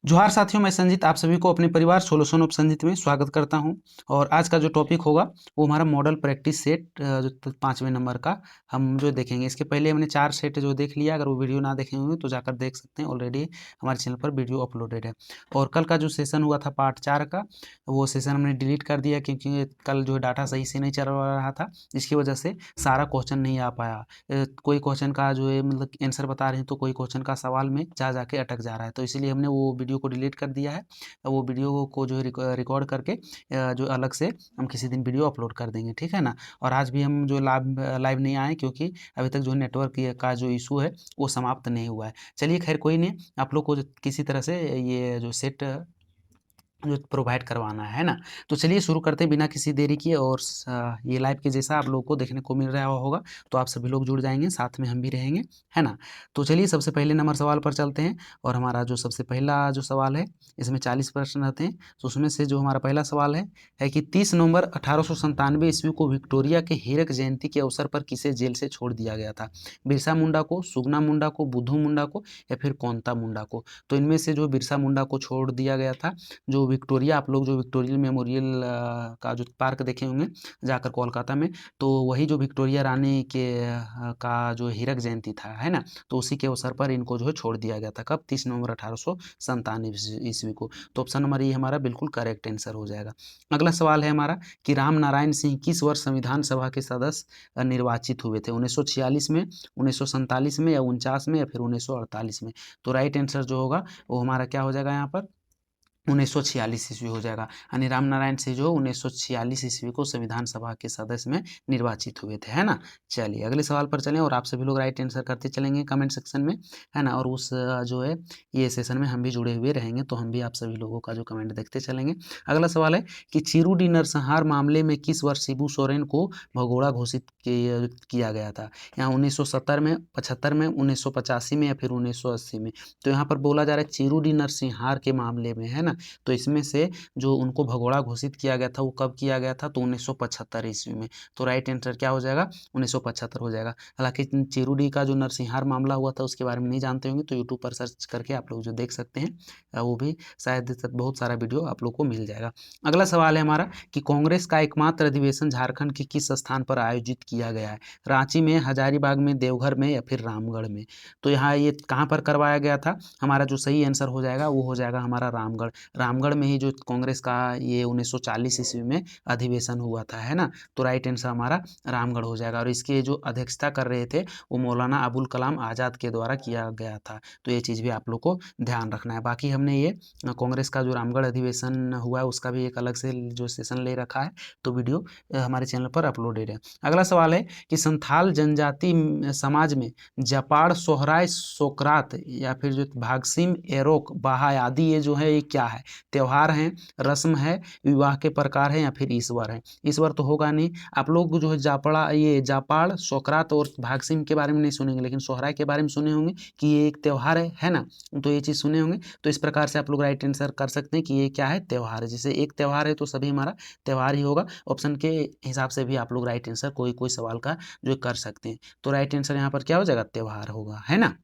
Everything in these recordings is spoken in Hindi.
जोहार साथियों, मैं संजीत आप सभी को अपने परिवार सोल्यूशन ऑफ संजीत में स्वागत करता हूं। और आज का जो टॉपिक होगा वो हमारा मॉडल प्रैक्टिस सेट जो 5वें नंबर का हम जो देखेंगे। इसके पहले हमने 4 सेट जो देख लिया, अगर वो वीडियो ना देखे हुए तो जाकर देख सकते हैं। ऑलरेडी हमारे चैनल पर वीडियो अपलोडेड है। और कल का जो सेशन हुआ था पार्ट 4 का, वो सेशन हमने डिलीट कर दिया क्योंकि कल जो डाटा सही से नहीं चल रहा था, जिसकी वजह से सारा क्वेश्चन नहीं आ पाया। कोई क्वेश्चन का जो है मतलब आंसर बता रहे हैं तो कोई क्वेश्चन का सवाल में जाके अटक जा रहा है, तो इसीलिए हमने वो वीडियो को डिलीट कर दिया है। वो वीडियो को जो है रिकॉर्ड करके जो अलग से हम किसी दिन वीडियो अपलोड कर देंगे, ठीक है ना। और आज भी हम जो लाइव नहीं आए क्योंकि अभी तक जो नेटवर्क का जो इशू है वो समाप्त नहीं हुआ है। चलिए खैर कोई नहीं, आप लोग को किसी तरह से ये जो सेट जो प्रोवाइड करवाना है ना। तो चलिए शुरू करते हैं बिना किसी देरी किए। और ये लाइव के जैसा आप लोगों को देखने को मिल रहा होगा, तो आप सभी लोग जुड़ जाएंगे, साथ में हम भी रहेंगे, है ना। तो चलिए सबसे पहले नंबर सवाल पर चलते हैं। और हमारा जो सबसे पहला जो सवाल है, इसमें 40 प्रश्न रहते हैं। तो उसमें से जो हमारा पहला सवाल है कि 30 नवंबर 1897 ईस्वी को विक्टोरिया के हीरक जयंती के अवसर पर किसे जेल से छोड़ दिया गया था? बिरसा मुंडा को, सुगना मुंडा को, बुद्धू मुंडा को, या फिर कोंता मुंडा को? तो इनमें से जो बिरसा मुंडा को छोड़ दिया गया था, जो विक्टोरिया, आप लोग जो विक्टोरियल मेमोरियल का जो पार्क देखे होंगे जाकर कोलकाता में, तो वही जो विक्टोरिया रानी के का जो हीरक जयंती था, है ना, तो उसी के अवसर पर इनको जो है छोड़ दिया गया था। कब? 30 नवंबर 1897 ईस्वी को। तो ऑप्शन नंबर ये हमारा बिल्कुल करेक्ट आंसर हो जाएगा। अगला सवाल है हमारा कि राम नारायण सिंह किस वर्ष संविधान सभा के सदस्य निर्वाचित हुए थे? 1946 में, 1947 में, या 49 में, या फिर 1948 में? तो राइट आंसर जो होगा वो हमारा क्या हो जाएगा यहाँ पर? 1946 ईस्वी हो जाएगा। यानी राम नारायण सिंह जो 1946 ईस्वी को संविधान सभा के सदस्य में निर्वाचित हुए थे, है ना। चलिए अगले सवाल पर चलें, और आप सभी लोग राइट आंसर करते चलेंगे कमेंट सेक्शन में, है ना। और उस जो है ये सेशन में हम भी जुड़े हुए रहेंगे, तो हम भी आप सभी लोगों का जो कमेंट देखते चलेंगे। अगला सवाल है कि चिरूडी नरसंहार मामले में किस वर्ष शिबू सोरेन को भगोड़ा घोषित किया गया था? यहाँ 1970 में, 75 में, 1985 में, या फिर 1980 में? तो यहाँ पर बोला जा रहा है चिरूडी नरसंहार के मामले में, है ना। तो इसमें से जो उनको भगोड़ा घोषित किया गया था वो कब किया गया था? तो 1975 ईस्वी में। तो राइट आंसर क्या हो जाएगा? 1975 हो जाएगा। हालांकि चिरूडी का जो नरसंहार मामला हुआ था उसके बारे में नहीं जानते होंगे तो यूट्यूब पर सर्च करके आप लोग जो देख सकते हैं, वो भी शायद बहुत सारा वीडियो आप लोग को मिल जाएगा। अगला सवाल है हमारा कि कांग्रेस का एकमात्र अधिवेशन झारखंड के किस स्थान पर आयोजित किया गया है? रांची में, हजारीबाग में, देवघर में, या फिर रामगढ़ में? तो यहाँ ये कहाँ पर करवाया गया था? हमारा जो सही आंसर हो जाएगा वो हो जाएगा हमारा रामगढ़। रामगढ़ में ही जो कांग्रेस का ये 1940 ईस्वी में अधिवेशन हुआ था, है ना। तो राइट आंसर हमारा रामगढ़ हो जाएगा। और इसकी जो अध्यक्षता कर रहे थे वो मौलाना अबुल कलाम आज़ाद के द्वारा किया गया था। तो ये चीज़ भी आप लोग को ध्यान रखना है। बाकी हमने ये कांग्रेस का जो रामगढ़ अधिवेशन हुआ है उसका भी एक अलग से जो सेशन ले रखा है, तो वीडियो हमारे चैनल पर अपलोडेड है। अगला सवाल है कि संथाल जनजाति समाज में जपाड़, सोहराय, सोकरात, या फिर जो भागसिम, एरोक, बाहा आदि, ये जो है ये क्या है? त्योहार हैं, रस्म है, विवाह के प्रकार है, या फिर ईश्वर है? ईश्वर तो होगा नहीं। आप लोग जो है ये जापाड़, सोकरात और भागसिम के बारे में नहीं सुनेंगे, लेकिन सोहराय के बारे में सुने होंगे कि ये एक त्योहार है ना। तो ये चीज़ सुने होंगे। तो इस प्रकार से आप लोग राइट आंसर कर सकते हैं कि ये क्या है? त्योहार है। जैसे एक त्योहार है तो सभी हमारा त्योहार ही होगा। ऑप्शन के हिसाब से भी आप लोग राइट आंसर कोई कोई सवाल का जो कर सकते हैं। तो राइट आंसर यहाँ पर क्या हो जाएगा? त्योहार होगा, है ना।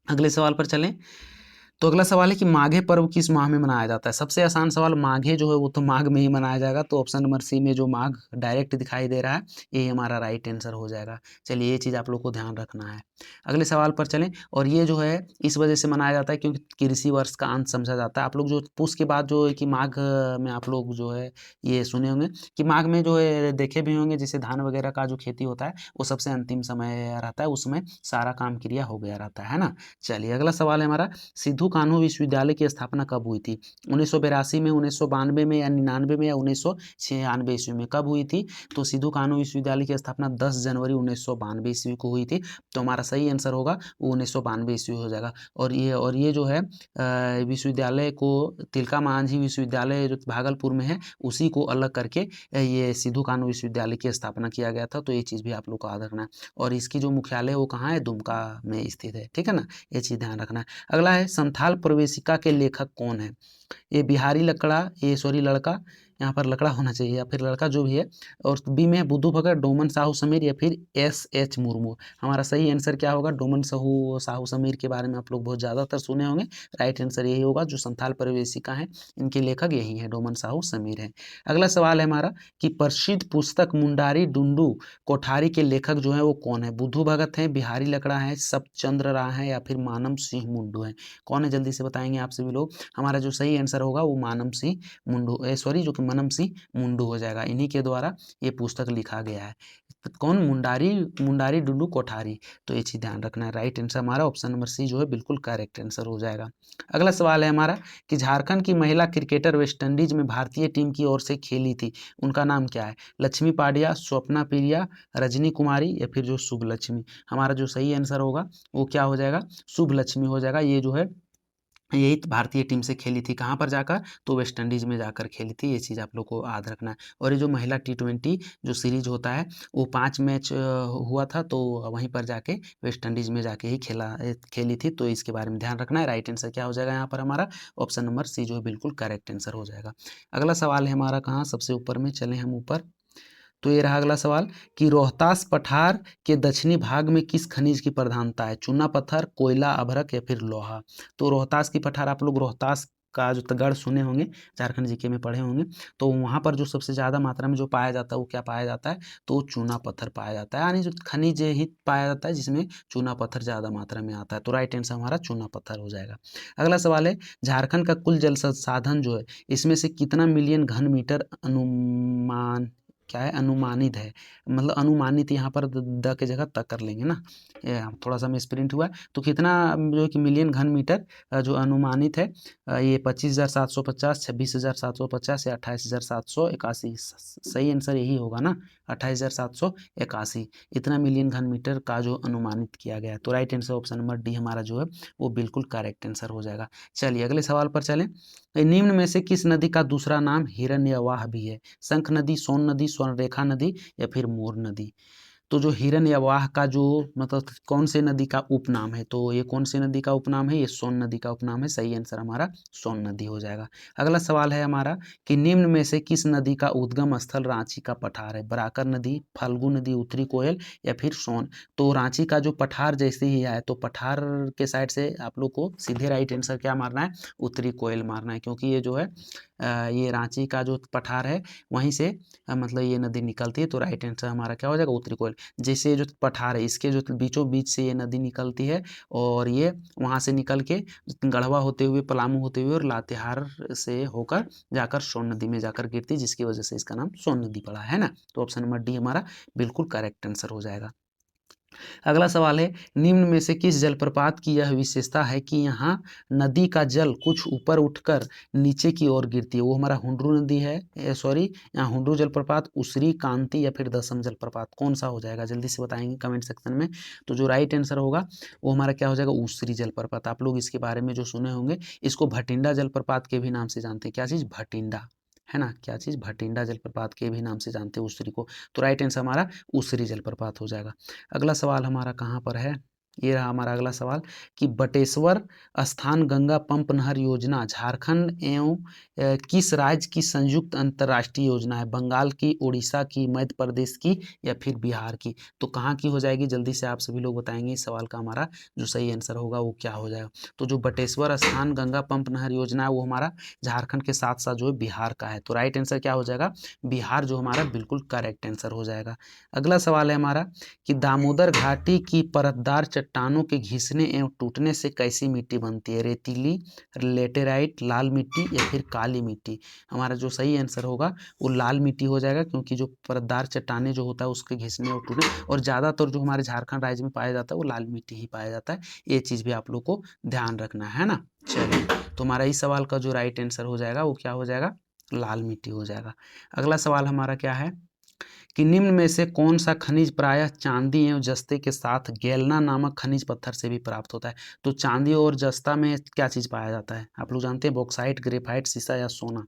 अगले सवाल पर चलें। तो अगला सवाल है कि माघे पर्व किस माह में मनाया जाता है? सबसे आसान सवाल, माघे जो है वो तो माघ में ही मनाया जाएगा। तो ऑप्शन नंबर सी में जो माघ डायरेक्ट दिखाई दे रहा है ये हमारा राइट आंसर हो जाएगा। चलिए ये चीज़ आप लोग को ध्यान रखना है। अगले सवाल पर चलें। और ये जो है इस वजह से मनाया जाता है क्योंकि कृषि वर्ष का अंत समझा जाता है। आप लोग जो पुष के बाद जो है कि माघ में आप लोग जो है ये सुने होंगे कि माघ में जो है देखे भी होंगे, जैसे धान वगैरह का जो खेती होता है वो सबसे अंतिम समय रहता है, उसमें सारा काम क्रिया हो गया रहता है ना। चलिए अगला सवाल है हमारा, सिद्धू कान्हू विश्वविद्यालय की स्थापना कब हुई थी? 1982 में, 1992 में, या 99 में, या 1996 ईस्वी में? कब हुई थी? तो सिद्धू कान्हू विश्वविद्यालय की स्थापना 10 जनवरी 1992 ईस्वी को हुई थी। तो हमारा सही आंसर होगा वो 1992 ईस्वी हो जाएगा। और ये जो है विश्वविद्यालय को तिलका मांझी विश्वविद्यालय जो भागलपुर में है उसी को अलग करके ये सिद्धू कान्हू विश्वविद्यालय की स्थापना किया गया था। तो ये चीज़ भी आप लोग को याद रखना है। और इसकी जो मुख्यालय है वो कहाँ है? दुमका में स्थित है, ठीक है ना। ये चीज़ ध्यान रखना है। अगला है संथाल प्रवेशिका के लेखक कौन है? ये बिहारी लड़का, यहाँ पर लकड़ा होना चाहिए या फिर लड़का जो भी है। और बी में बुद्धू भगत, डोमन साहू समीर या फिर एस मुर्मू। हमारा सही आंसर क्या होगा? डोमन साहू समीर के बारे में आप लोग बहुत ज़्यादातर सुने होंगे। राइट आंसर यही होगा, जो संथाल परिवेशिका हैं इनके लेखक यही हैं, डोमन साहू समीर हैं। अगला सवाल है हमारा कि प्रसिद्ध पुस्तक मुंडारी डुंडू कोठारी के लेखक जो है वो कौन है? बुद्धू भगत हैं, बिहारी लकड़ा है, सप्तचंद्र राय है या फिर मानव सिंह मुंडू है? कौन है जल्दी से बताएंगे आप सभी लोग। हमारा जो सही आंसर होगा वो मानव सिंह मुंडू, सॉरी जो कि मनम सिंह मुंडू हो जाएगा। इन्हीं के द्वारा ये पुस्तक लिखा गया है। कौन? मुंडारी डुंडू कोठारी। तो ये चीज ध्यान रखना है। राइट आंसर हमारा ऑप्शन नंबर सी जो है बिल्कुल करेक्ट आंसर हो जाएगा। अगला सवाल है हमारा कि झारखंड की महिला क्रिकेटर वेस्टइंडीज में भारतीय टीम की ओर से खेली थी, उनका नाम क्या है? लक्ष्मी पाडिया, स्वप्ना प्रिया, रजनी कुमारी या फिर जो शुभ लक्ष्मी। हमारा जो सही आंसर होगा वो क्या हो जाएगा? शुभ लक्ष्मी हो जाएगा। ये जो है यही भारतीय टीम से खेली थी, कहाँ पर जाकर? तो वेस्ट इंडीज में जाकर खेली थी। ये चीज़ आप लोग को याद रखना है। और ये जो महिला T20 जो सीरीज होता है वो 5 मैच हुआ था, तो वहीं पर जाके वेस्ट इंडीज में जाके ही खेली थी। तो इसके बारे में ध्यान रखना है। राइट आंसर क्या हो जाएगा यहाँ पर? हमारा ऑप्शन नंबर सी जो है बिल्कुल करेक्ट आंसर हो जाएगा। अगला सवाल है हमारा, कहाँ सबसे ऊपर में चले हम ऊपर। तो ये रहा अगला सवाल कि रोहतास पठार के दक्षिणी भाग में किस खनिज की प्रधानता है? चूना पत्थर, कोयला, अभ्रक या फिर लोहा। तो रोहतास की पठार, आप लोग रोहतास का जो गढ़ सुने होंगे, झारखंड जीके में पढ़े होंगे, तो वहाँ पर जो सबसे ज़्यादा मात्रा में जो पाया जाता है वो क्या पाया जाता है? तो चूना पत्थर पाया जाता है, यानी जो खनिज ही पाया जाता है जिसमें चूना पत्थर ज़्यादा मात्रा में आता है। तो राइट आंसर हमारा चूना पत्थर हो जाएगा। अगला सवाल है झारखंड का कुल जल संसाधन जो है इसमें से कितना मिलियन घन मीटर अनुमान क्या है? अनुमानित है। मतलब अनुमानित यहाँ पर द के जगह तक कर लेंगे ना, ये थोड़ा सा मिसप्रिंट हुआ है। तो कितना जो कि मिलियन घन मीटर जो अनुमानित है, ये 25,750, 26,750 या 28,781। सही आंसर यही होगा ना, 28,781। इतना मिलियन घन मीटर का जो अनुमानित किया गया है। तो right answer option number D हमारा जो है वो बिल्कुल करेक्ट आंसर हो जाएगा। चलिए अगले सवाल पर चलें। निम्न में से किस नदी का दूसरा नाम हिरण्यवाह भी है? शंख नदी, सोन नदी, स्वर्णरेखा नदी या फिर मोर नदी। तो जो हिरण्यवाह का जो मतलब कौन से नदी का उपनाम है? तो ये कौन से नदी का उपनाम है? ये सोन नदी का उपनाम है। सही आंसर हमारा सोन नदी हो जाएगा। अगला सवाल है हमारा कि निम्न में से किस नदी का उद्गम स्थल रांची का पठार है? बराकर नदी, फल्गु नदी, उत्तरी कोयल या फिर सोन। तो रांची का जो पठार जैसे ही है, तो पठार के साइड से आप लोग को सीधे राइट आंसर क्या मारना है? उत्तरी कोयल मारना है, क्योंकि ये जो है ये रांची का जो पठार है वहीं से मतलब ये नदी निकलती है। तो राइट आंसर हमारा क्या हो जाएगा? उत्तरी कोयल। जैसे जो पठार है इसके जो बीचों बीच से ये नदी निकलती है और ये वहाँ से निकल के गढ़वा होते हुए, पलामू होते हुए और लातेहार से होकर जाकर सोन नदी में जाकर गिरती है, जिसकी वजह से इसका नाम सोन नदी पड़ा है ना। तो ऑप्शन नंबर डी हमारा बिल्कुल करेक्ट आंसर हो जाएगा। अगला सवाल है निम्न में से किस जलप्रपात की यह विशेषता है कि यहाँ नदी का जल कुछ ऊपर उठकर नीचे की ओर गिरती है? वो हमारा हुंडरू नदी है, सॉरी यहाँ हुंडरू जलप्रपात, उसरी, कांति या फिर दसम जलप्रपात। कौन सा हो जाएगा? जल्दी से बताएंगे कमेंट सेक्शन में। तो जो राइट आंसर होगा वो हमारा क्या हो जाएगा? उसरी जलप्रपात। आप लोग इसके बारे में जो सुने होंगे, इसको भटिंडा जलप्रपात के भी नाम से जानते हैं। क्या चीज़? भटिंडा, है ना। क्या चीज़? भटिंडा जलप्रपात के भी नाम से जानते हैं उसरी को। तो राइट आंसर हमारा उसरी जलप्रपात हो जाएगा। अगला सवाल हमारा कहाँ पर है? ये रहा हमारा अगला सवाल कि बटेश्वर स्थान गंगा पंप नहर योजना झारखंड एवं किस राज्य की संयुक्त अंतर्राष्ट्रीय योजना है? बंगाल की, उड़ीसा की, मध्य प्रदेश की या फिर बिहार की। तो कहाँ की हो जाएगी? जल्दी से आप सभी लोग बताएंगे। इस सवाल का हमारा जो सही आंसर होगा वो क्या हो जाएगा? तो जो बटेश्वर स्थान गंगा पंप नहर योजना है वो हमारा झारखंड के साथ साथ जो है बिहार का है। तो राइट आंसर क्या हो जाएगा? बिहार जो हमारा बिल्कुल करेक्ट आंसर हो जाएगा। अगला सवाल है हमारा कि दामोदर घाटी की परतदार चट्टानों के घिसने एवं टूटने से कैसी मिट्टी बनती है? रेतीली, लेटेराइट, लाल मिट्टी या फिर काली मिट्टी। हमारा जो सही आंसर होगा वो लाल मिट्टी हो जाएगा, क्योंकि जो परतदार चट्टाने जो होता है उसके घिसने और टूटने, और ज़्यादातर जो हमारे झारखंड राज्य में पाया जाता है वो लाल मिट्टी ही पाया जाता है। ये चीज़ भी आप लोग को ध्यान रखना है ना। चलिए तो हमारा इस सवाल का जो राइट आंसर हो जाएगा वो क्या हो जाएगा? लाल मिट्टी हो जाएगा। अगला सवाल हमारा क्या है कि निम्न में से कौन सा खनिज प्रायः चांदी एवं जस्ते के साथ गैल्ना नामक खनिज पत्थर से भी प्राप्त होता है? तो चांदी और जस्ता में क्या चीज़ पाया जाता है? आप लोग जानते हैं, बॉक्साइट, ग्रेफाइट, सीसा या सोना।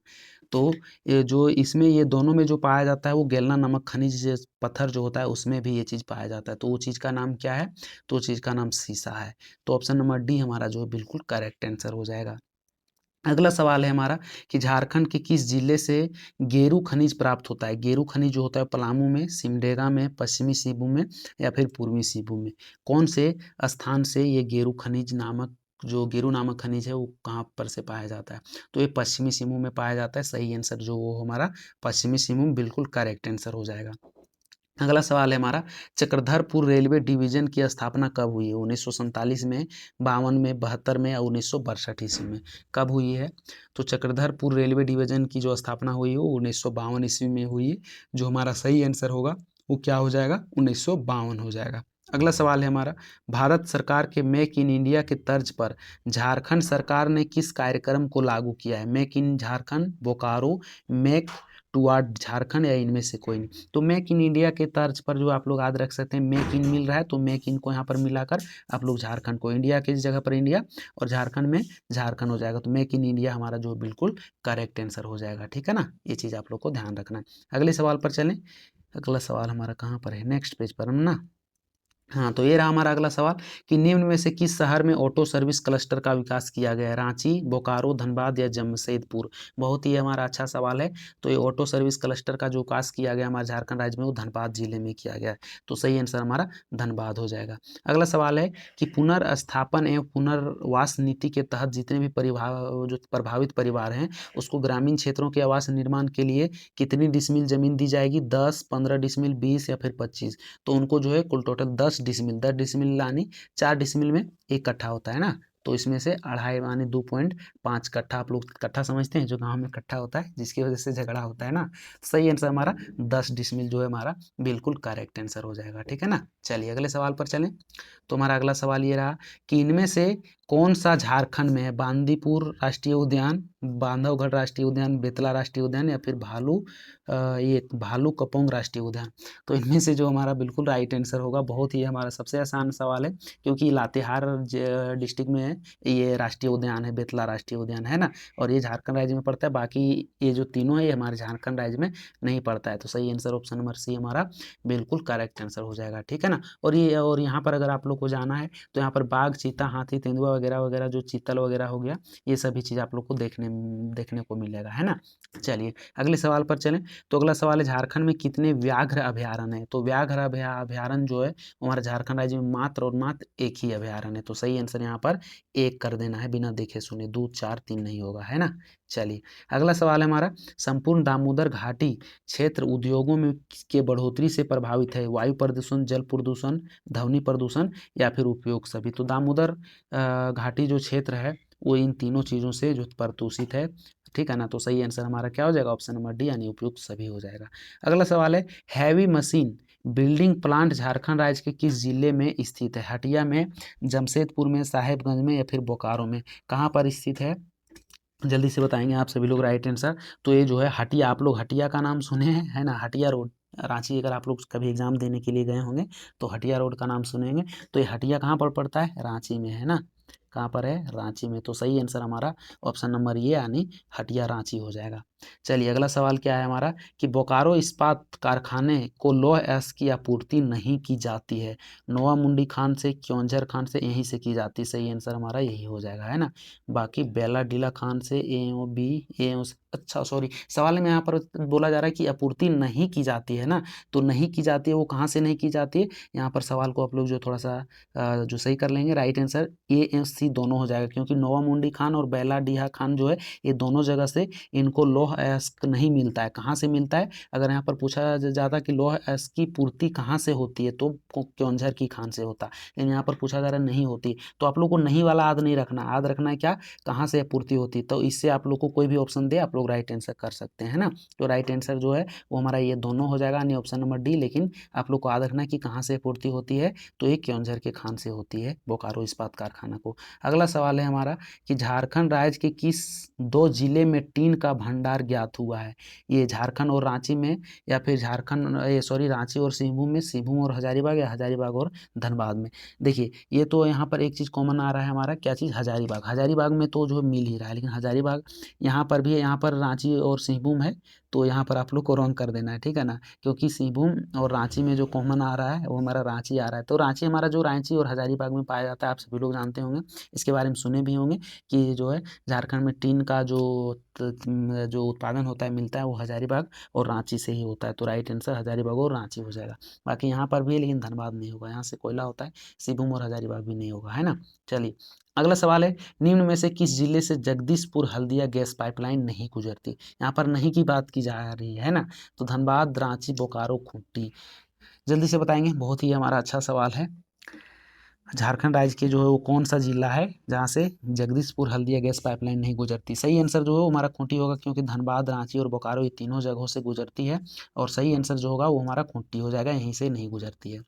तो ये जो इसमें ये दोनों में जो पाया जाता है वो गैल्ना नामक खनिज पत्थर जो होता है उसमें भी ये चीज़ पाया जाता है। तो वो चीज़ का नाम क्या है? तो वो चीज़ का नाम सीसा है। तो ऑप्शन नंबर डी हमारा जो है बिल्कुल करेक्ट आंसर हो जाएगा। अगला सवाल है हमारा कि झारखंड के किस जिले से गेरू खनिज प्राप्त होता है। गेरू खनिज जो होता है पलामू में, सिमडेगा में, पश्चिमी सिंहभूम में या फिर पूर्वी सिंहभूम में। कौन से स्थान से ये गेरू खनिज नामक जो गेरू नामक खनिज है वो कहाँ पर से पाया जाता है। तो ये पश्चिमी सिंहभूम में पाया जाता है। सही आंसर जो वो हमारा पश्चिमी सिंहभूम बिल्कुल करेक्ट आंसर हो जाएगा। अगला सवाल है हमारा चक्रधरपुर रेलवे डिवीजन की स्थापना कब हुई है। 1947 में, 52 में, 72 में या 1962 ईस्वी में। कब हुई है। तो चक्रधरपुर रेलवे डिवीजन की जो स्थापना हुई है वो 1952 ईस्वी में हुई है। जो हमारा सही आंसर होगा वो क्या हो जाएगा, 1952 हो जाएगा। अगला सवाल है हमारा भारत सरकार के मेक इन इंडिया के तर्ज पर झारखंड सरकार ने किस कार्यक्रम को लागू किया है। Make in Jharkhand, Bokaro, make toward Jharkhand या इनमें से कोई नहीं। तो मेक इन इंडिया के तर्ज पर जो आप लोग याद रख सकते हैं, मेक इन मिल रहा है तो मेक इन को यहाँ पर मिलाकर आप लोग झारखंड को, इंडिया की जगह पर इंडिया और झारखंड में झारखंड हो जाएगा। तो मेक इन इंडिया हमारा जो बिल्कुल करेक्ट आंसर हो जाएगा। ठीक है ना, ये चीज़ आप लोग को ध्यान रखना है। अगले सवाल पर चलें। अगला सवाल हमारा कहाँ पर है, नेक्स्ट पेज पर है ना। हाँ, तो ये रहा हमारा अगला सवाल कि निम्न में से किस शहर में ऑटो सर्विस क्लस्टर का विकास किया गया है। रांची, बोकारो, धनबाद या जमशेदपुर। बहुत ही हमारा अच्छा सवाल है। तो ये ऑटो सर्विस क्लस्टर का जो विकास किया गया हमारे झारखंड राज्य में वो धनबाद जिले में किया गया है। तो सही आंसर हमारा धनबाद हो जाएगा। अगला सवाल है कि पुनर्स्थापन एवं पुनर्वास नीति के तहत जितने भी जो प्रभावित परिवार हैं उसको ग्रामीण क्षेत्रों के आवास निर्माण के लिए कितनी डिसमिल जमीन दी जाएगी। 10, 15 डिसमिल, 20 या फिर 25। तो उनको जो है कुल टोटल 10 डिसमिल यानी 4 डिसमिल में एक कट्ठा होता है ना। तो इसमें से 2.5 यानी 2.5 कट्ठा, आप लोग कट्ठा समझते हैं जो गांव में कट्ठा होता है जिसकी वजह से झगड़ा होता है ना। सही आंसर हमारा 10 डिसमिल जो है हमारा बिल्कुल करेक्ट आंसर हो जाएगा। ठीक है ना, चलिए अगले सवाल पर चलें। तो हमारा अगला सवाल ये रहा कि इनमें से कौन सा झारखंड में है। बांदीपुर राष्ट्रीय उद्यान, बांधवगढ़ राष्ट्रीय उद्यान, बेतला राष्ट्रीय उद्यान या फिर ये भालू-कपोंग राष्ट्रीय उद्यान। तो इनमें से जो हमारा बिल्कुल राइट आंसर होगा, बहुत ही हमारा सबसे आसान सवाल है क्योंकि लातेहार डिस्ट्रिक्ट में है ये राष्ट्रीय उद्यान है, बेतला राष्ट्रीय उद्यान है ना। और ये झारखंड राज्य में पड़ता है। बाकी ये जो तीनों है ये हमारे झारखंड राज्य में नहीं पड़ता है। तो सही आंसर ऑप्शन नंबर सी हमारा बिल्कुल करेक्ट आंसर हो जाएगा। ठीक है ना। और यहाँ पर अगर आप लोग को जाना है तो यहाँ पर बाघ, चीता, हाथी, तेंदुआ वगैरह वगैरह जो चीतल वगैरह हो गया, ये सभी चीज़ आप लोग को देखने को मिलेगा, है ना। चलिए अगले सवाल पर चलें। तो अगला सवाल है झारखंड में कितने व्याघ्र अभयारण्य है। तो व्याघ्र अभयारण्य जो है वो हमारे झारखंड राज्य में मात्र और मात्र एक ही अभयारण्य है। तो सही आंसर यहाँ पर एक कर देना है, बिना देखे सुने। 2, 4, 3 नहीं होगा, है ना। चलिए अगला सवाल है हमारा संपूर्ण दामोदर घाटी क्षेत्र उद्योगों में के बढ़ोतरी से प्रभावित है। वायु प्रदूषण, जल प्रदूषण, ध्वनि प्रदूषण या फिर उपयोग सभी। तो दामोदर घाटी जो क्षेत्र है वो इन तीनों चीज़ों से जो प्रदूषित है। ठीक है ना। तो सही आंसर हमारा क्या हो जाएगा, ऑप्शन नंबर डी यानी उपयुक्त सभी हो जाएगा। अगला सवाल है heavy machine building plant Jharkhand राज्य के किस जिले में स्थित है। हटिया में, जमशेदपुर में, साहेबगंज में या फिर बोकारो में। कहाँ पर स्थित है, जल्दी से बताएंगे आप सभी लोग राइट आंसर। तो ये जो है हटिया, आप लोग हटिया का नाम सुने हैं, है ना। हटिया रोड रांची, अगर आप लोग कभी एग्जाम देने के लिए गए होंगे तो हटिया रोड का नाम सुनेंगे। तो ये हटिया कहाँ पर पड़ता है, रांची में, है ना। कहाँ पर है, रांची में। तो सही आंसर हमारा ऑप्शन नंबर ये यानी हटिया रांची हो जाएगा। चलिए अगला सवाल क्या है हमारा कि बोकारो इस्पात कारखाने को लौह अयस्क की आपूर्ति नहीं की जाती है। नोवामुंडी खान से, क्योंझर खान से, यहीं से की जाती है। सही आंसर हमारा यही हो जाएगा, है ना। बाकी बेलाडीला खान से, ए ओ बी, ए ओ, अच्छा सॉरी, सवाल में यहाँ पर बोला जा रहा है कि आपूर्ति नहीं की जाती है ना। तो नहीं की जाती है वो कहाँ से नहीं की जाती है, यहाँ पर सवाल को आप लोग जो थोड़ा सा जो सही कर लेंगे, right answer A S C दोनों हो जाएगा। क्योंकि नोवामुंडी खान और बेलाडीहा खान जो है ये दोनों जगह से इनको लौह अयस्क नहीं मिलता है। कहाँ से मिलता है, अगर यहाँ पर पूछा जाता कि लौह अयस्क की पूर्ति कहाँ से होती है तो क्योंझर की खान से होता, लेकिन यहाँ पर पूछा जा रहा है नहीं होती। तो आप लोग को नहीं वाला याद नहीं रखना, याद रखना है क्या, कहाँ से पूर्ति होती। तो इससे आप लोग को कोई भी ऑप्शन दे आप लोग राइट आंसर कर सकते हैं ना। तो राइट आंसर जो है वो हमारा ये दोनों हो जाएगा यानी ऑप्शन नंबर डी। लेकिन आप लोग को याद रखना है कि कहाँ से पूर्ति होती है, तो ये क्योंझर के खान से होती है, बोकारो इस्पात कारखाना को। अगला सवाल है हमारा कि झारखंड राज्य के किस 2 जिले में टीन का भंडार ज्ञात हुआ है। ये झारखंड और रांची में या फिर रांची और सिंहभूम और हजारीबाग या हजारीबाग और धनबाद में। देखिए ये तो यहाँ पर एक चीज़ कॉमन आ रहा है हमारा, क्या चीज़, हजारीबाग। हजारीबाग में तो जो मिल ही रहा है, लेकिन हजारीबाग यहाँ पर भी है, यहाँ पर रांची और सिंहभूम है तो यहाँ पर आप लोग को रॉन्ग कर देना है, ठीक है ना, क्योंकि सिंहभूम और रांची में जो कॉमन आ रहा है वो हमारा रांची आ रहा है। तो रांची हमारा जो रांची और हजारीबाग में पाया जाता है, आप सभी लोग जानते होंगे, इसके बारे में सुने भी होंगे कि जो है झारखंड में टीन का जो उत्पादन होता है, मिलता है, वो हजारीबाग और रांची से ही होता है। तो राइट आंसर हजारीबाग और रांची हो जाएगा। बाकी यहाँ पर भी, लेकिन धनबाद नहीं होगा, यहाँ से कोयला होता है, सिंहभूम और हजारीबाग भी नहीं होगा, है ना। चलिए अगला सवाल है, निम्न में से किस जिले से जगदीशपुर हल्दिया गैस पाइपलाइन नहीं गुजरती। यहाँ पर नहीं की बात की जा रही है ना, तो धनबाद, रांची, बोकारो, खूंटी, जल्दी से बताएंगे। बहुत ही हमारा अच्छा सवाल है। झारखंड राज्य के जो है वो कौन सा जिला है जहाँ से जगदीशपुर हल्दिया गैस पाइपलाइन नहीं गुजरती। सही आंसर जो है वो हमारा खूंटी होगा, क्योंकि धनबाद, रांची और बोकारो ये तीनों जगहों से गुजरती है, और सही आंसर जो होगा वो हमारा खूंटी हो जाएगा, यहीं से नहीं गुजरती है।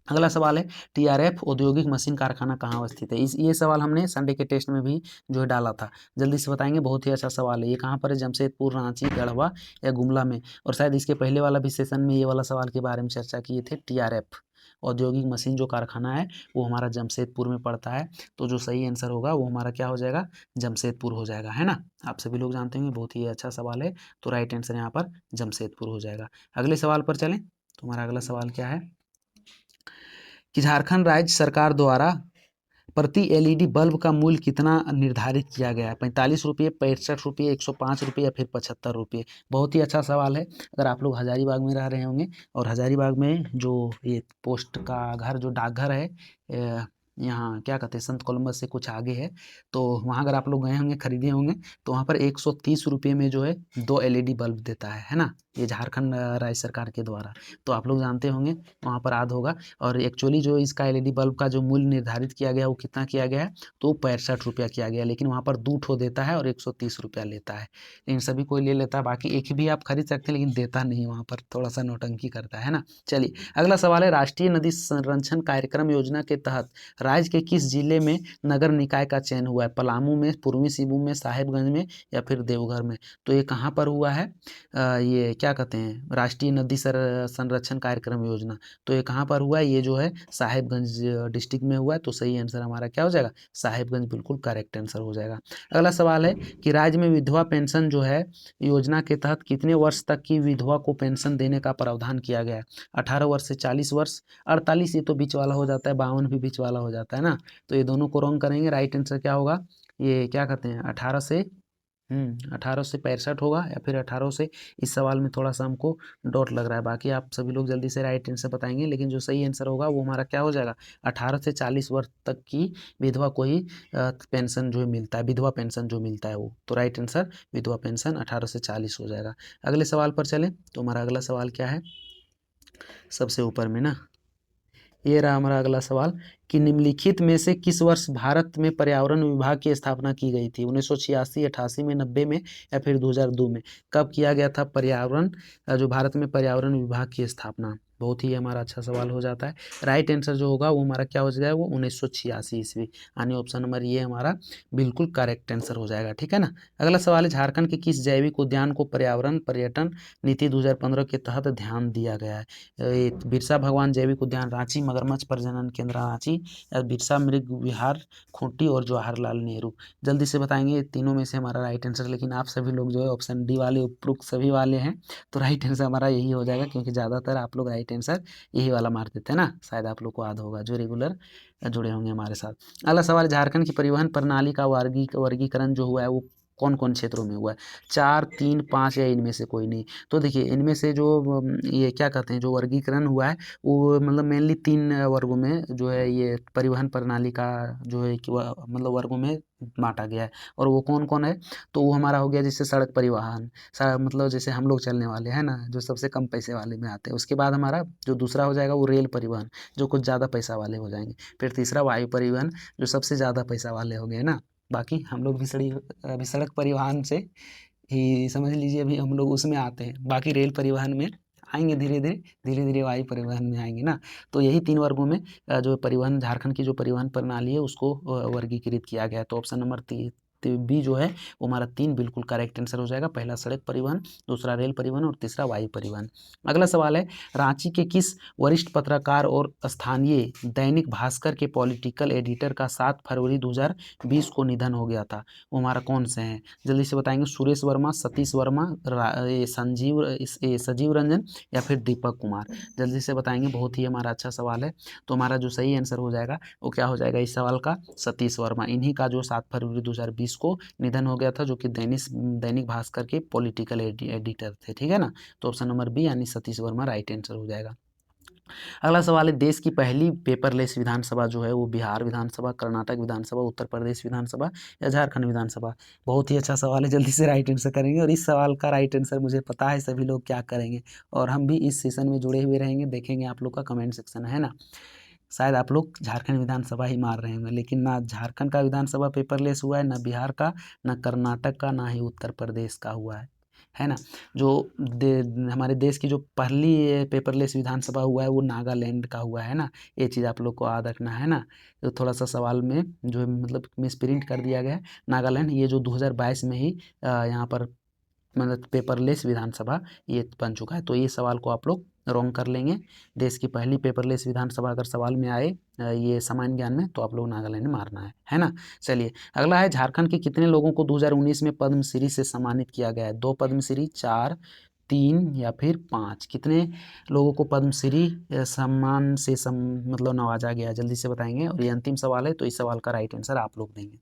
अगला सवाल है, टीआरएफ औद्योगिक मशीन कारखाना कहाँ स्थित है। ये सवाल हमने संडे के टेस्ट में भी जो है डाला था, जल्दी से बताएंगे। बहुत ही अच्छा सवाल है। ये कहाँ पर है, जमशेदपुर, रांची, गढ़वा या गुमला में। और शायद इसके पहले वाला भी सेशन में ये वाला सवाल के बारे में चर्चा किए थे। टीआरएफ औद्योगिक मशीन जो कारखाना है वो हमारा जमशेदपुर में पड़ता है। तो जो सही आंसर होगा वो हमारा क्या हो जाएगा, जमशेदपुर हो जाएगा, है ना। आप सभी लोग जानते होंगे, बहुत ही अच्छा सवाल है। तो राइट आंसर यहाँ पर जमशेदपुर हो जाएगा। अगले सवाल पर चलें। तो हमारा अगला सवाल क्या है कि झारखंड राज्य सरकार द्वारा प्रति एलईडी बल्ब का मूल्य कितना निर्धारित किया गया है। 45 रुपये, 65 रुपये, 105 रुपये या फिर 75 रुपये। बहुत ही अच्छा सवाल है। अगर आप लोग हजारीबाग में रह रहे होंगे, और हजारीबाग में जो ये पोस्ट का घर, जो डाकघर है, यहाँ क्या कहते हैं, संत कोलम्बस से कुछ आगे है, तो वहाँ अगर आप लोग गए होंगे, खरीदे होंगे, तो वहाँ पर 130 रुपये में जो है 2 एलईडी बल्ब देता है ना, ये झारखंड राज्य सरकार के द्वारा। तो आप लोग जानते होंगे, वहाँ पर याद होगा। और एक्चुअली जो इसका एलईडी बल्ब का जो मूल्य निर्धारित किया गया वो कितना किया गया है, तो 65 रुपया किया गया, लेकिन वहाँ पर 2 ठो देता है और 130 रुपया लेता है। लेकिन सभी कोई ले लेता है, बाकी एक भी आप खरीद सकते हैं, लेकिन देता नहीं, वहाँ पर थोड़ा सा नौटंकी करता है ना। चलिए अगला सवाल है, राष्ट्रीय नदी संरक्षण कार्यक्रम योजना के तहत राज्य के किस जिले में नगर निकाय का चयन हुआ है। पलामू में, पूर्वी सिंहभूम में, साहेबगंज में या फिर देवघर में। तो ये कहाँ पर हुआ है, ये क्या कहते हैं, राष्ट्रीय नदी संरक्षण कार्यक्रम योजना। तो ये कहाँ पर हुआ है, ये जो है साहेबगंज डिस्ट्रिक्ट में हुआ है। तो सही आंसर हमारा क्या हो जाएगा, साहेबगंज, बिल्कुल करेक्ट आंसर हो जाएगा। अगला सवाल है कि राज्य में विधवा पेंशन जो है योजना के तहत कितने वर्ष तक की विधवा को पेंशन देने का प्रावधान किया गया है। 18 वर्ष से 40 वर्ष, 48 ये तो बीच वाला हो जाता है, 52 भी बीच वाला हो जाता है ना। तो ये दोनों को रॉन्ग करेंगे। राइट आंसर क्या होगा, ये क्या कहते हैं, 18 से 65 होगा, या फिर 18 से, इस सवाल में थोड़ा सा हमको डॉट लग रहा है। बाकी आप सभी लोग जल्दी से राइट आंसर बताएंगे, लेकिन जो सही आंसर होगा वो हमारा क्या हो जाएगा, 18 से 40 वर्ष तक की विधवा को ही पेंशन जो मिलता है, विधवा पेंशन जो मिलता है वो। तो राइट आंसर विधवा पेंशन 18 से 40 हो जाएगा। अगले सवाल पर चलें। तो हमारा अगला सवाल क्या है, सबसे ऊपर में ना, ये रहा हमारा अगला सवाल कि निम्नलिखित में से किस वर्ष भारत में पर्यावरण विभाग की स्थापना की गई थी। 1986, 88 में, 90 में या फिर 2002 में। कब किया गया था पर्यावरण, जो भारत में पर्यावरण विभाग की स्थापना। बहुत ही हमारा अच्छा सवाल हो जाता है। राइट आंसर जो होगा वो हमारा क्या हो जाएगा, वो 1986 ईस्वी, यानी ऑप्शन नंबर ये हमारा बिल्कुल करेक्ट आंसर हो जाएगा, ठीक है ना। अगला सवाल है, झारखंड के किस जैविक उद्यान को पर्यावरण पर्यटन नीति 2015 के तहत ध्यान दिया गया है। बिरसा भगवान जैविक उद्यान रांची, मगरमच्छ प्रजनन केंद्र रांची, बिरसा मृग विहार खूंटी और जवाहरलाल नेहरू। जल्दी से बताएंगे, तीनों में से हमारा राइट आंसर, लेकिन आप सभी लोग जो है ऑप्शन डी वाले उपरोक्त सभी वाले हैं। तो राइट आंसर हमारा यही हो जाएगा, क्योंकि ज़्यादातर आप लोग राइट आंसर यही वाला मार देते हैं ना। शायद आप लोग को याद होगा, जो रेगुलर जुड़े होंगे हमारे साथ। अगला सवाल, झारखंड की परिवहन प्रणाली का वर्गीकरण जो हुआ है वो कौन कौन क्षेत्रों में हुआ है। 4, 3, 5 या इनमें से कोई नहीं। तो देखिए, इनमें से जो ये क्या कहते हैं, जो वर्गीकरण हुआ है वो मतलब मेनली 3 वर्गों में जो है ये परिवहन प्रणाली का जो है कि मतलब वर्गों में बांटा गया है। और वो कौन कौन है, तो वो हमारा हो गया जैसे सड़क परिवहन, मतलब जैसे हम लोग चलने वाले हैं ना, जो सबसे कम पैसे वाले में आते हैं। उसके बाद हमारा जो दूसरा हो जाएगा वो रेल परिवहन, जो कुछ ज़्यादा पैसा वाले हो जाएंगे। फिर तीसरा वायु परिवहन, जो सबसे ज़्यादा पैसा वाले हो गए ना। बाकी हम लोग भी अभी सड़क परिवहन से ही समझ लीजिए, अभी हम लोग उसमें आते हैं। बाकी रेल परिवहन में आएंगे, धीरे धीरे वायु परिवहन में आएंगे ना। तो यही 3 वर्गों में जो परिवहन, झारखंड की जो परिवहन प्रणाली है उसको वर्गीकृत किया गया है। तो ऑप्शन नंबर बी जो है वो हमारा 3 बिल्कुल करेक्ट आंसर हो जाएगा। पहला सड़क परिवहन, दूसरा रेल परिवहन और तीसरा वायु परिवहन। अगला सवाल है, रांची के किस वरिष्ठ पत्रकार और स्थानीय दैनिक भास्कर के पॉलिटिकल एडिटर का 7 फरवरी 2020 को निधन हो गया था? वो हमारा कौन से हैं? जल्दी से बताएंगे। सुरेश वर्मा, सतीश वर्मा, सजीव रंजन या फिर दीपक कुमार? जल्दी से बताएंगे। बहुत ही हमारा अच्छा सवाल है। तो हमारा जो सही आंसर हो जाएगा वो क्या हो जाएगा इस सवाल का? सतीश वर्मा। इन्हीं का जो 7 फरवरी 2020 को निधन हो गया था, जो कि दैनिक भास्कर के पॉलिटिकल एडिटर थे। ठीक है ना? तो ऑप्शन नंबर बी यानी सतीश वर्मा राइट आंसर हो जाएगा। अगला सवाल है, देश की पहली पेपरलेस विधानसभा जो है वो बिहार विधानसभा, कर्नाटक विधानसभा, उत्तर प्रदेश विधानसभा या झारखंड विधानसभा? बहुत ही अच्छा सवाल है। जल्दी से राइट आंसर करेंगे। और इस सवाल का राइट आंसर मुझे पता है सभी लोग क्या करेंगे, और हम भी इस सेशन में जुड़े हुए रहेंगे। देखेंगे आप लोग का कमेंट सेक्शन है ना। शायद आप लोग झारखंड विधानसभा ही मार रहे होंगे, लेकिन ना झारखंड का विधानसभा पेपरलेस हुआ है, ना बिहार का, ना कर्नाटक का, ना ही उत्तर प्रदेश का हुआ है ना। जो हमारे देश की जो पहली पेपरलेस विधानसभा हुआ है वो नागालैंड का हुआ है ना। ये चीज़ आप लोग को याद रखना है ना। तो थोड़ा सा सवाल में जो मतलब मिसप्रिंट कर दिया गया है। नागालैंड ये जो 2022 में ही यहाँ पर मतलब पेपरलेस विधानसभा ये बन चुका है। तो ये सवाल को आप लोग रॉन्ग कर लेंगे। देश की पहली पेपरलेस विधानसभा अगर सवाल में आए ये सामान्य ज्ञान में, तो आप लोग नागालैंड में मारना है ना। चलिए अगला है, झारखंड के कितने लोगों को 2019 में पद्मश्री से सम्मानित किया गया है? 2 पद्मश्री, 4, 3 या फिर 5? कितने लोगों को पद्मश्री सम्मान से मतलब नवाजा गया? जल्दी से बताएंगे। और ये अंतिम सवाल है, तो इस सवाल का राइट आंसर आप लोग देंगे।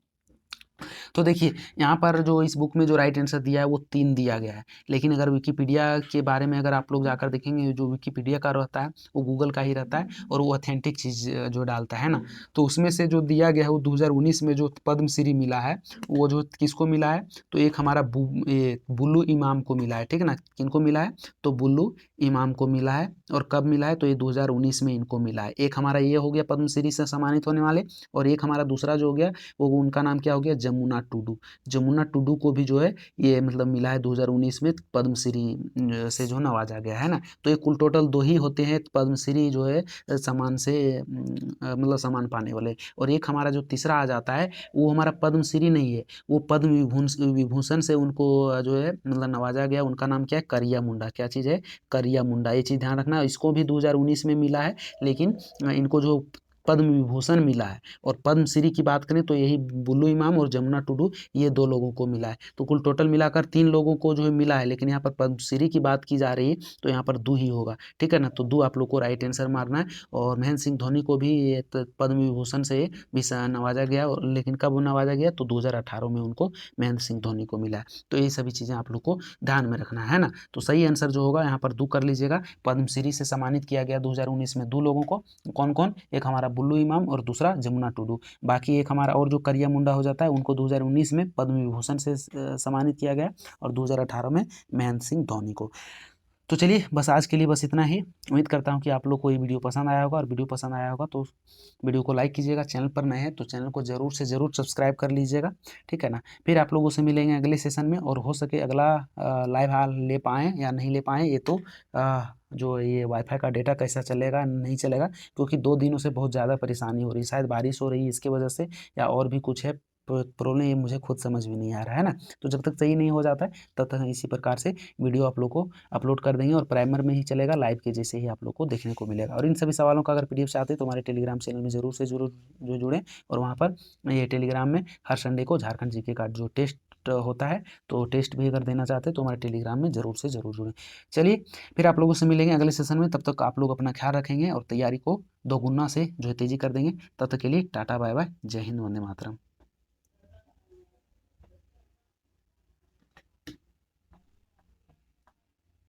तो देखिए यहाँ पर जो इस बुक में जो राइट आंसर दिया है वो 3 दिया गया है, लेकिन अगर विकिपीडिया के बारे में अगर आप लोग जाकर देखेंगे, जो विकिपीडिया का रहता है वो गूगल का ही रहता है, और वो ऑथेंटिक चीज़ जो डालता है ना, तो उसमें से जो दिया गया है वो 2019 में जो पद्मश्री मिला है वो जो किसको मिला है? तो एक हमारा बुल्लू इमाम को मिला है। ठीक है ना। किनको मिला है? तो बुल्लू इमाम को मिला है। और कब मिला है? तो ये 2019 में इनको मिला है। एक हमारा ये हो गया पद्मश्री से सम्मानित होने वाले, और एक हमारा दूसरा जो हो गया वो उनका नाम क्या हो गया? जमुना टुडू। जमुना टुडू को भी जो है ये मतलब मिला है 2019 में पद्मश्री से जो नवाजा गया है ना। तो ये कुल टोटल 2 ही होते हैं पद्मश्री जो है सम्मान से मतलब सम्मान पाने वाले। और एक हमारा जो तीसरा आ जाता है वो हमारा पद्मश्री नहीं है, वो पद्म विभूषण से उनको जो है मतलब नवाजा गया। उनका नाम क्या है? करिया मुंडा। क्या चीज़ है? करिया मुंडा। ये चीज़ ध्यान रखना। इसको भी 2019 में मिला है, लेकिन इनको जो पद्म विभूषण मिला है। और पद्मश्री की बात करें तो यही बुल्लू इमाम और जमुना टुडू, ये 2 लोगों को मिला है। तो कुल टोटल मिलाकर 3 लोगों को जो है मिला है, लेकिन यहाँ पर पद्मश्री की बात की जा रही है तो यहाँ पर 2 ही होगा। ठीक है ना। तो 2 आप लोग को राइट आंसर मारना है। और महेंद्र सिंह धोनी को भी पद्म विभूषण से भी नवाजा गया, लेकिन कब नवाजा गया? तो 2018 में उनको महेंद्र सिंह धोनी को मिला है। तो ये सभी चीज़ें आप लोग को ध्यान में रखना है ना। तो सही आंसर जो होगा यहाँ पर 2 कर लीजिएगा। पद्मश्री से सम्मानित किया गया 2019 में 2 लोगों को। कौन कौन? एक हमारा बुल्लू इमाम और दूसरा जमुना टुडू। बाकी एक हमारा और जो करिया मुंडा हो जाता है उनको 2019 में पद्म विभूषण से सम्मानित किया गया, और 2018 में महेंद्र सिंह धोनी को। तो चलिए बस आज के लिए बस इतना ही। उम्मीद करता हूँ कि आप लोग को ये वीडियो पसंद आया होगा, और वीडियो पसंद आया होगा तो वीडियो को लाइक कीजिएगा। चैनल पर नए हैं तो चैनल को ज़रूर से ज़रूर सब्सक्राइब कर लीजिएगा। ठीक है ना। फिर आप लोगों से मिलेंगे अगले सेशन में, और हो सके अगला लाइव हाल ले पाएँ या नहीं ले पाएँ, ये तो जो ये वाईफाई का डेटा कैसा चलेगा नहीं चलेगा, क्योंकि 2 दिनों से बहुत ज़्यादा परेशानी हो रही है। शायद बारिश हो रही है इसकी वजह से, या और भी कुछ है प्रॉब्लम, ये मुझे खुद समझ में नहीं आ रहा है ना। तो जब तक सही नहीं हो जाता है तब तक इसी प्रकार से वीडियो आप लोग को अपलोड कर देंगे, और प्राइमर में ही चलेगा, लाइव के जैसे ही आप लोग को देखने को मिलेगा। और इन सभी सवालों का अगर पीडीएफ चाहते हैं तो हमारे टेलीग्राम चैनल में ज़रूर से ज़रूर जो जुड़ें, और वहाँ पर ये टेलीग्राम में हर संडे को झारखंड जीके का जो टेस्ट होता है, तो टेस्ट भी अगर देना चाहते हैं तो हमारे टेलीग्राम में ज़रूर से ज़रूर जुड़ें। चलिए फिर आप लोगों से मिलेंगे अगले सेशन में। तब तक आप लोग अपना ख्याल रखेंगे और तैयारी को दोगुना से जो है तेज़ी कर देंगे। तब तक के लिए टाटा बाय बाय, जय हिंद, वंदे मातरम।